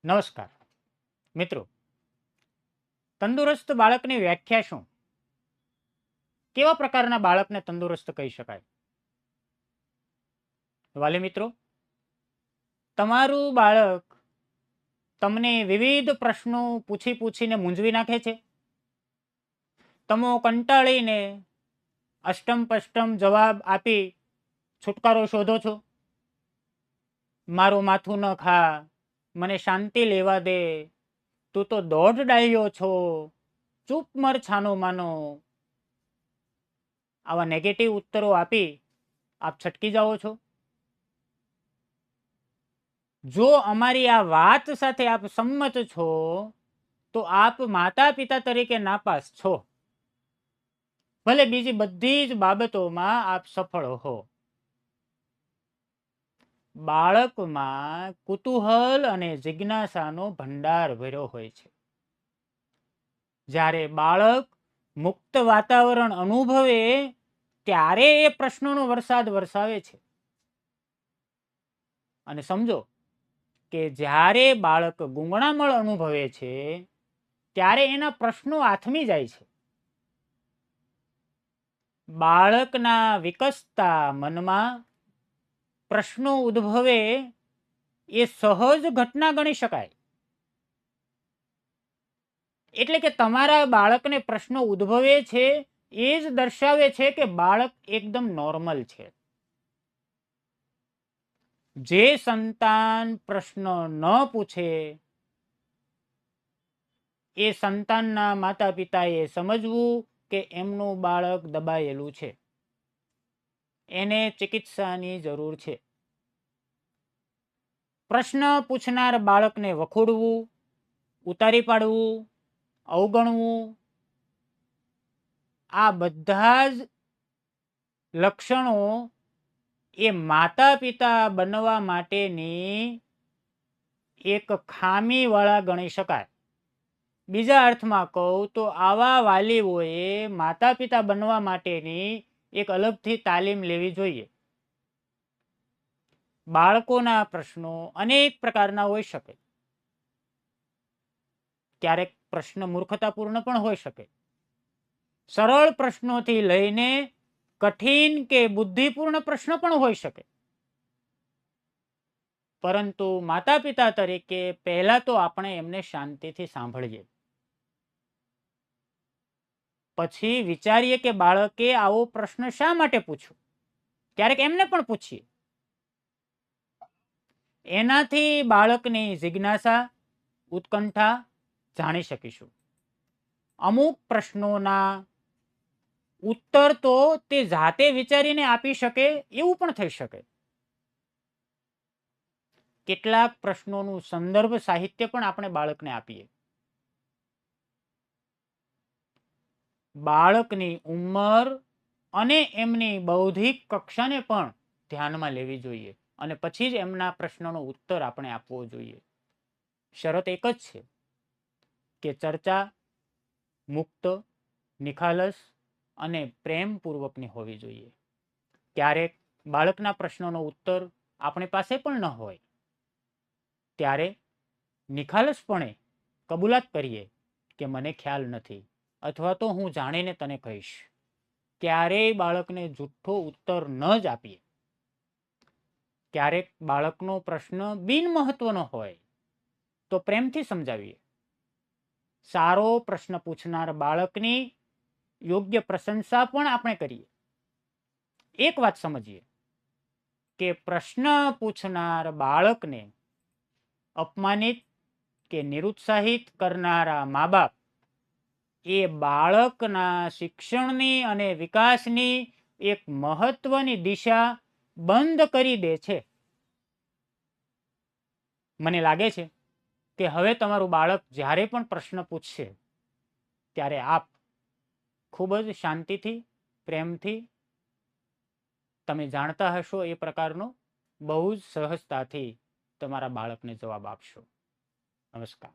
નમસ્કાર મિત્રો, તંદુરસ્ત બાળકની વ્યાખ્યા શું? કેવા પ્રકારના બાળકને તંદુરસ્ત કહી શકાય? વાલી મિત્રો, તમારું બાળક તમને વિવિધ પ્રશ્નો પૂછીને મૂંઝવી નાખે છે. તમે કંટાળીને અષ્ટમ પષ્ટમ જવાબ આપી છુટકારો શોધો છો. મારું માથું ન ખા, મને શાંતિ લેવા દે, તું તો દોઢ ડાહ્યો છો, ચૂપ મર છાનો માનો, આવા નેગેટિવ ઉત્તરો આપી આપ છટકી જાઓ છો. જો અમારી આ વાત સાથે આપ સંમત છો તો આપ માતા પિતા તરીકે નાપાસ છો. ભલે બીજી બધી જ બાબતોમાં આપ સફળ હો. બાળકમાં કુતૂહલ અને જિજ્ઞાસાનો ભંડાર ભર્યો હોય છે. જ્યારે બાળક મુક્ત વાતાવરણ અનુભવે ત્યારે એ પ્રશ્નોનો વરસાદ વરસાવે છે. અને સમજો કે જ્યારે બાળક ગૂંગણામણ અનુભવે છે ત્યારે એના પ્રશ્નો આથમી જાય છે. બાળકના વિકસતા મનમાં પ્રશ્નો ઉદ્ભવે એ સહજ ઘટના ગણી શકાય. એટલે કે તમારા બાળકને પ્રશ્નો ઉદ્ભવે છે એ જ દર્શાવે છે કે બાળક એકદમ નોર્મલ છે. જે સંતાન પ્રશ્ન ન પૂછે એ સંતાનના માતા પિતાએ સમજવું કે એમનું બાળક દબાયેલું છે, એને ચિકિત્સાની જરૂર છે. પ્રશ્ન પૂછનાર બાળકને વખોડવું, ઉતારી પાડવું, અવગણવું, આ બધા જ લક્ષણો એ માતા પિતા બનવા માટેની એક ખામીવાળા ગણી શકાય. બીજા અર્થમાં કહું તો આવા વાલીઓએ માતા પિતા બનવા માટેની એક અલગથી તાલીમ લેવી જોઈએ. બાળકોના પ્રશ્નો અનેક પ્રકારના હોઈ શકે. ક્યારેક પ્રશ્ન મૂર્ખતાપૂર્ણ પણ હોઈ શકે. સરળ પ્રશ્નોથી લઈને કઠિન કે બુદ્ધિપૂર્ણ પ્રશ્ન પણ હોઈ શકે. પરંતુ માતા પિતા તરીકે પહેલા તો આપણે એમને શાંતિથી સાંભળીએ, પછી વિચારીએ કે બાળકે આવો પ્રશ્ન શા માટે પૂછ્યો. ક્યારેક એમને પણ પૂછીએ. એનાથી બાળકની જિજ્ઞાસા, ઉત્કંઠા જાણી શકીશું. અમુક પ્રશ્નોના ઉત્તર તો તે જાતે વિચારીને આપી શકે એવું પણ થઈ શકે. કેટલાક પ્રશ્નોનું સંદર્ભ સાહિત્ય પણ આપણે બાળકને આપીએ. બાળકની ઉંમર અને એમની બૌદ્ધિક કક્ષાને પણ ધ્યાનમાં લેવી જોઈએ અને પછી જ એમના પ્રશ્નનો ઉત્તર આપણે આપવો જોઈએ. શરત એક જ છે કે ચર્ચા મુક્ત, નિખાલસ અને પ્રેમપૂર્વકની હોવી જોઈએ. ક્યારેક બાળકના પ્રશ્નોનો ઉત્તર આપણી પાસે પણ ન હોય ત્યારે નિખાલસપણે કબૂલાત કરીએ કે મને ખ્યાલ નથી અથવા તો હું જાણીને તને કહીશ. ક્યારેય બાળકને જુઠ્ઠો ઉત્તર ન જ આપીએ. ક્યારેક બાળકનો પ્રશ્ન બિનમહત્વનો હોય તો પ્રેમથી સમજાવીએ. સારો પ્રશ્ન પૂછનાર બાળકની યોગ્ય પ્રશંસા પણ આપણે કરીએ. એક વાત સમજીએ કે પ્રશ્ન પૂછનાર બાળકને અપમાનિત કે નિરુત્સાહિત કરનારા મા બાપ એ બાળકના શિક્ષણની અને વિકાસની એક મહત્વની દિશા બંધ કરી દે છે. મને લાગે છે કે હવે તમારું બાળક જ્યારે પણ પ્રશ્ન પૂછશે ત્યારે આપ ખૂબ જ શાંતિથી, પ્રેમથી, તમે જાણતા હશો એ પ્રકારનો બહુ જ સહજતાથી તમારા બાળકને જવાબ આપશો. નમસ્કાર.